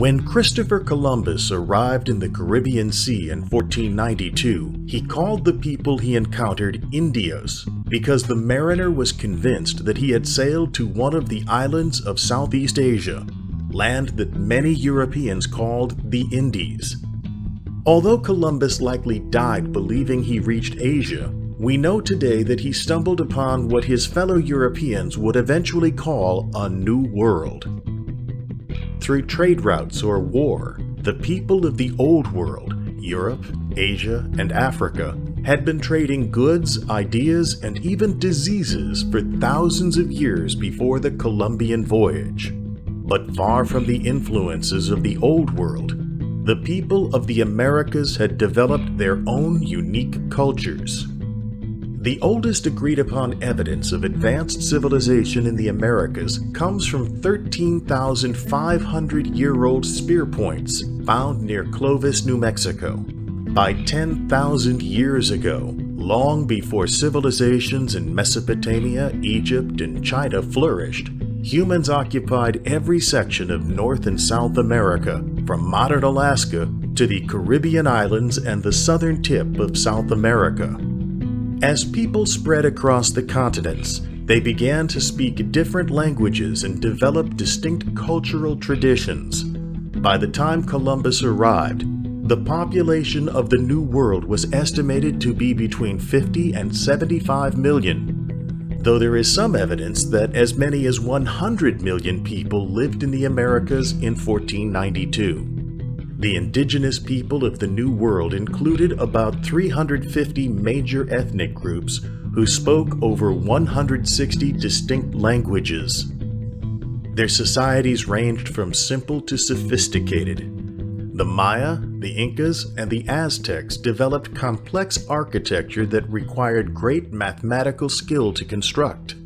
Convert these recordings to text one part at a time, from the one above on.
When Christopher Columbus arrived in the Caribbean Sea in 1492, he called the people he encountered Indios because the mariner was convinced that he had sailed to one of the islands of Southeast Asia, land that many Europeans called the Indies. Although Columbus likely died believing he reached Asia, we know today that he stumbled upon what his fellow Europeans would eventually call a new world. Through trade routes or war, the people of the Old World, Europe, Asia, and Africa, had been trading goods, ideas, and even diseases for thousands of years before the Columbian voyage. But far from the influences of the Old World, the people of the Americas had developed their own unique cultures. The oldest agreed-upon evidence of advanced civilization in the Americas comes from 13,500-year-old spear points found near Clovis, New Mexico. By 10,000 years ago, long before civilizations in Mesopotamia, Egypt, and China flourished, humans occupied every section of North and South America, from modern Alaska to the Caribbean islands and the southern tip of South America. As people spread across the continents, they began to speak different languages and develop distinct cultural traditions. By the time Columbus arrived, the population of the New World was estimated to be between 50 and 75 million, though there is some evidence that as many as 100 million people lived in the Americas in 1492. The indigenous people of the New World included about 350 major ethnic groups who spoke over 160 distinct languages. Their societies ranged from simple to sophisticated. The Maya, the Incas, and the Aztecs developed complex architecture that required great mathematical skill to construct,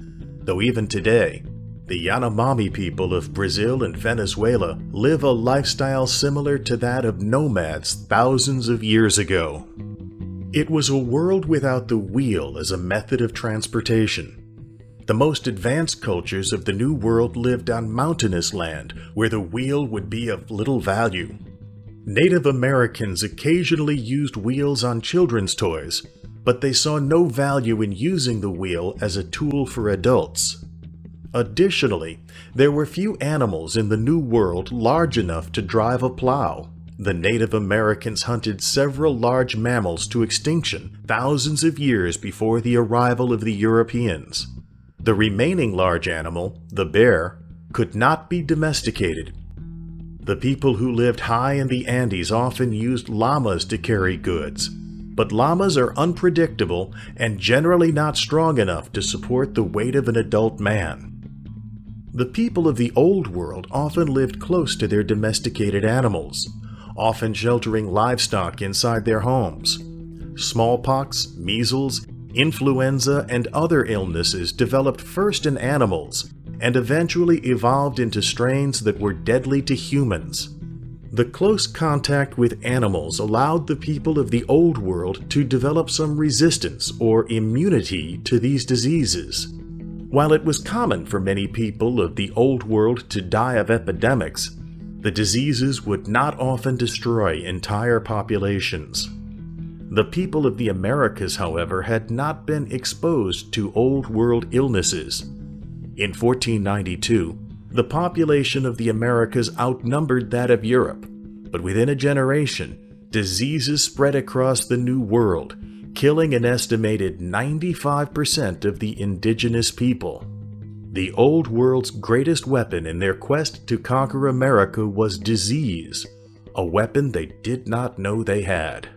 though even today, the Yanomami people of Brazil and Venezuela live a lifestyle similar to that of nomads thousands of years ago. It was a world without the wheel as a method of transportation. The most advanced cultures of the New World lived on mountainous land, where the wheel would be of little value. Native Americans occasionally used wheels on children's toys, but they saw no value in using the wheel as a tool for adults. Additionally, there were few animals in the New World large enough to drive a plow. The Native Americans hunted several large mammals to extinction thousands of years before the arrival of the Europeans. The remaining large animal, the bear, could not be domesticated. The people who lived high in the Andes often used llamas to carry goods, but llamas are unpredictable and generally not strong enough to support the weight of an adult man. The people of the Old World often lived close to their domesticated animals, often sheltering livestock inside their homes. Smallpox, measles, influenza, and other illnesses developed first in animals and eventually evolved into strains that were deadly to humans. The close contact with animals allowed the people of the Old World to develop some resistance or immunity to these diseases. While it was common for many people of the Old World to die of epidemics, the diseases would not often destroy entire populations. The people of the Americas, however, had not been exposed to Old World illnesses. In 1492, the population of the Americas outnumbered that of Europe, but within a generation, diseases spread across the New World, killing an estimated 95% of the indigenous people. The Old World's greatest weapon in their quest to conquer America was disease, a weapon they did not know they had.